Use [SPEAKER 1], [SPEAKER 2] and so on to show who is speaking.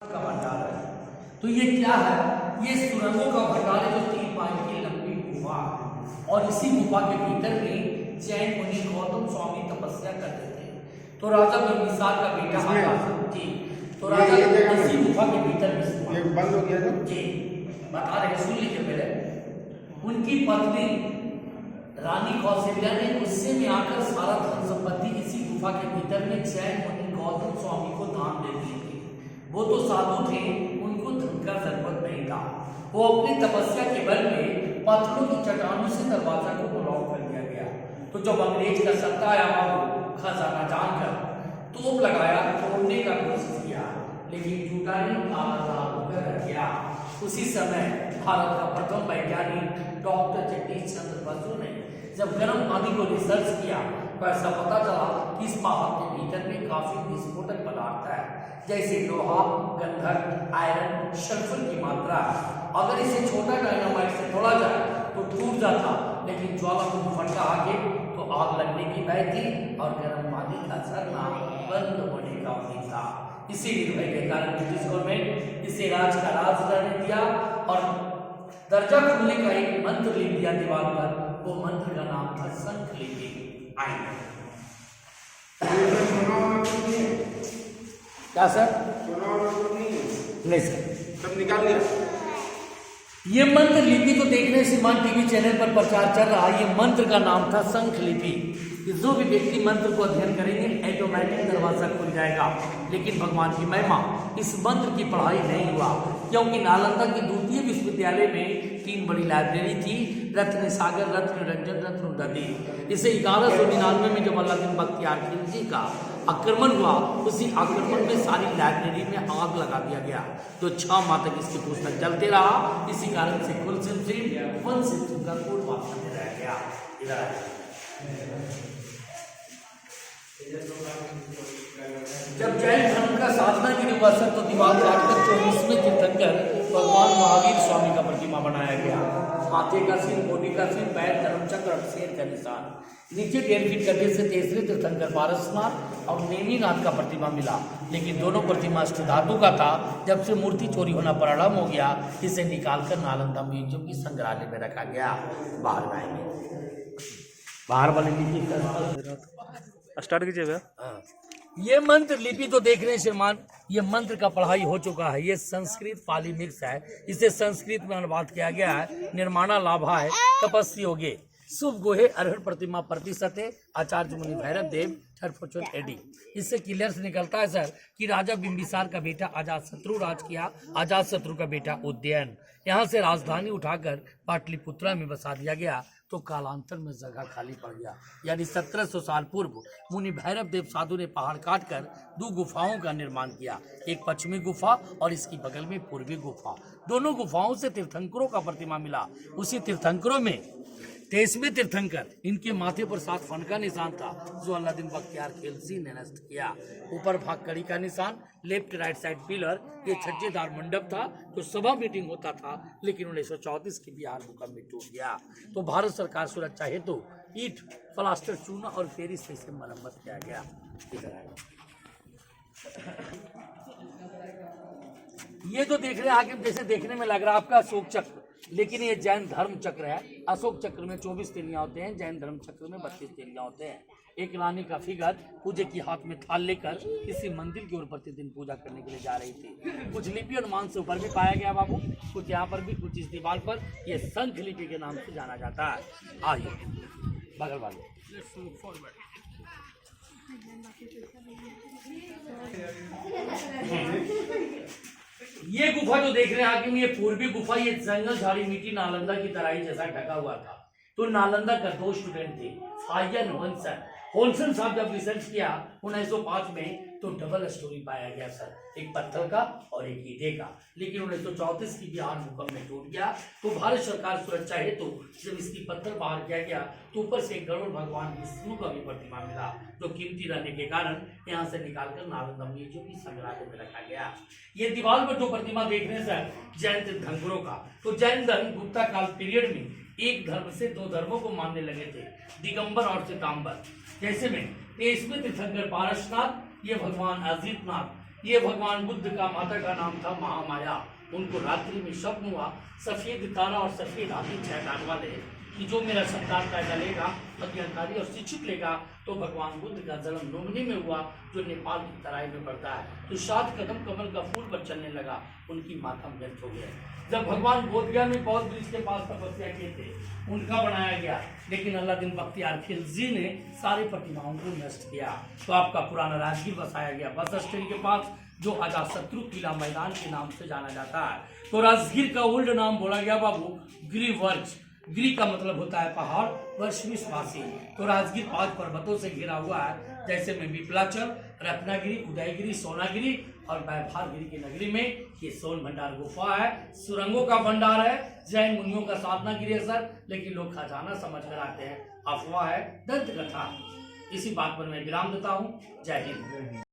[SPEAKER 1] का भंडार है। तो ये क्या है? ये सुरंगों का भंडार है, जो 3 पानी की लंबी गुफा, और इसी गुफा के भीतर में जैन मुनि गौतम स्वामी तपस्या करते थे। तो राजा बिंबिसार का बेटा जी, तो राजा इसी गुफा के भीतर में
[SPEAKER 2] ये बंद हो गया
[SPEAKER 1] जी, बता रहे, सुन लीजिए पहले। उनकी पत्नी रानी कौशल्या ने गुस्से में आकर सारा धन संपत्ति इसी गुफा के भीतर में जैन मुनि गौतम स्वामी को दान दे दी थी। वो तो साधु थे, उनको धन का जरूरत नहीं था। वो अपनी तपस्या के बल में पत्थरों की चट्टानों से दरवाजा को ब्लॉक कर दिया गया। तो जब अंग्रेज का सत्ता आया, वो खजाना जानकर तोप लगाया, तोड़ने का कोशिश किया, लेकिन टूटा नहीं, आजाद होकर रह गया। उसी समय भारत का प्रथम वैज्ञानिक डॉक्टर जगदीश चंद्र बसु ने जब गर्म पानी को रिसर्च किया, तो ऐसा पता चला कि इस पहाड़ के भीतर में काफी विस्फोटक पदार्थ है, जैसे लोहा, गंधक, आयरन, सल्फर की मात्रा। अगर इसे छोटा डायनामाइट से तोड़ा जाए तो टूट जाता, लेकिन ज्वालामुखी फटका आगे तो आग लगने की भय थी और गर्म पानी का झरना बंद होने का उम्मीद था। इसी निर्भय के कारण ब्रिटिश गवर्नमेंट इसे राज का राज रहने दिया और दर्जा खुलने का एक मंत्र लिख दिया दीवार पर। वो मंत्र का नाम था शंख लिपि। क्या सर? नहीं सर,
[SPEAKER 2] सब निकाल लिया।
[SPEAKER 1] ये मंत्र लिपि को देखने से मान टीवी चैनल पर प्रचार चल रहा है। ये मंत्र का नाम था शंख लिपि। जो भी व्यक्ति मंत्र को अध्ययन करेंगे ऑटोमेटिक दरवाजा खुल जाएगा। लेकिन भगवान की महिमा, इस मंत्र की पढ़ाई नहीं हुआ, क्योंकि नालंदा के द्वितीय विश्वविद्यालय में 3 बड़ी लाइब्रेरी थी, रत्न सागर, रत्न रंजन, रत्न दधी। इसे 1199 में जब अलाउद्दीन बख्तियार खिलजी का आक्रमण हुआ, उसी आक्रमण में सारी लाइब्रेरी में आग लगा दिया गया। तो 6 माह तक इसकी पुस्तक जलते रहा। इसी कारण से कुल सिर्फ 1 सिस्टम का कोड वापस में रह गया। जब जैन धर्म का साधना की हुआ सर, तो दीवार काटकर 24वें तीर्थंकर भगवान महावीर स्वामी का प्रतिमा बनाया गया। माथे का सिर, मोटी का सिर, पैर, धर्मचक्र और शेर का निशान। नीचे 1.5 फीट गड्ढे से तीसरे तीर्थंकर पारसनाथ और नेमिनाथ का प्रतिमा मिला, लेकिन दोनों प्रतिमा अष्टधातु का था। जब से मूर्ति चोरी होना प्रारंभ हो गया, इसे निकालकर नालंदा म्यूजियम की संग्रहालय में रखा गया। बाहर आएंगे, बाहर वाले
[SPEAKER 3] स्टार्ट कीजिए भैया।
[SPEAKER 1] हाँ। ये मंत्र लिपि तो देखने से मान ये मंत्र का पढ़ाई हो चुका है। ये संस्कृत पाली मिक्स है, इसे संस्कृत में अनुवाद किया गया है। निर्माणा लाभा है, तपस्वी योगे, शुभ गोहे अरहर प्रतिमा प्रतिशते, आचार्य मुनि भैरव देव 344 AD। इससे क्लियर से निकलता है सर कि राजा बिंबिसार का बेटा अजातशत्रु राज किया। अजातशत्रु का बेटा उदयन, यहाँ से राजधानी उठाकर पाटलिपुत्रा में बसा दिया गया। तो कालांतर में जगह खाली पड़ गया, यानी 1700 साल पूर्व मुनि भैरव देव साधु ने पहाड़ काटकर 2 गुफाओं का निर्माण किया। एक पश्चिमी गुफा और इसकी बगल में पूर्वी गुफा। दोनों गुफाओं से तीर्थंकरों का प्रतिमा मिला। उसी तीर्थंकरों में 23वें तीर्थंकर, इनके माथे पर 7 फन का निशान था, जो अलाउद्दीन बख्तियार खिलजी ने नष्ट किया। ऊपर भाग कड़ी का निशान, लेफ्ट राइट साइड पिलर। ये छज्जेदार मंडप था, जो सभा मीटिंग होता था, लेकिन 1934 की बिहार भूकंप में टूट गया। तो भारत सरकार सुरक्षा हेतु ईंट, प्लास्टर, चूना और पेरिस से इसे मरम्मत किया गया। ये जो देख रहे हैं आगे, जैसे देखने में लग रहा है आपका अशोक चक्र, लेकिन ये जैन धर्म चक्र है। अशोक चक्र में 24 तीलियां होते हैं, जैन धर्म चक्र में 32 तीलियां होते हैं। एक रानी का फिगर पूजे की हाथ में थाल लेकर किसी मंदिर की ओर प्रतिदिन पूजा करने के लिए जा रही थी। कुछ लिपि अनुमान से ऊपर भी पाया गया बाबू, कुछ यहाँ पर भी, कुछ इस दीवार पर। यह शंख लिपि के नाम से जाना जाता है। आइए बगल वाले, ये गुफा जो देख रहे हैं आगे में, ये पूर्वी गुफा, ये जंगल झाड़ी मिट्टी नालंदा की तराई जैसा ढका हुआ था। तो नालंदा का 2 स्टूडेंट थे, फायन होल्सन साहब जब रिसर्च किया 1905 में, तो डबल स्टोरी पाया गया सर, एक पत्थर का और एक ईंटे का। लेकिन 1934 की बिहार भूकंप में टूट गया। तो भारत सरकार सुरक्षा हेतु जब इसकी पत्थर बाहर किया गया, तो ऊपर से गरुड़ भगवान विष्णु का भी प्रतिमा मिला, जो कीमती रहने के कारण यहाँ से निकालकर नालंदा म्यूजियम की संग्रहालय में रखा गया। ये दीवार पर जो प्रतिमा देख रहे हैं सर, जैन तीर्थंकरों का। तो जैन धर्म गुप्ता काल पीरियड में एक धर्म से 2 धर्मों को मानने लगे थे, दिगंबर और श्वेतांबर। जैसे में 23वें तीर्थंकर पारसनाथ, ये भगवान अजितनाथ, ये भगवान बुद्ध का माता का नाम था महामाया। उनको रात्रि में स्वप्न हुआ, सफेद तारा और सफेद हाथी 6 दांत वाले, कि जो मेरा संतान पैदा लेगा, अज्ञानकारी और शिक्षित लेगा, तो भगवान बुद्ध का जन्म लुम्बिनी में हुआ, जो नेपाल की तराई में पड़ता है। तो 7 कदम कमल का फूल पर चलने लगा, उनकी माता मृत हो गया। जब भगवान बोधगया में बौद्ध वृक्ष के पास तपस्या किए थे, उनका बनाया गया, लेकिन अल्लादीन बख्तियार खिलजी ने सारी प्रतिमाओं को नष्ट किया। तो आपका पुराना राजगीर बसाया गया बस स्टैंड के पास, जो अजातशत्रु किला मैदान के नाम से जाना जाता है। तो राजगीर का ओल्ड नाम बोला गया बाबू गिरिवर्क्ष। गिरी का मतलब होता है पहाड़, वर्ष विश्वासी। तो राजगीर 5 पर्वतों से घिरा हुआ है, जैसे में विपलाचल, रत्नागिरी, उदयगिरी, सोनागिरी और वैभारगिरी की नगरी में ये सोन भंडार गुफा है, सुरंगों का भंडार है, जैन मुनियों का साधना गृह है सर, लेकिन लोग खजाना समझ कर आते हैं, अफवाह है, दंत कथा। इसी बात पर मैं विराम देता हूँ। जय हिंद।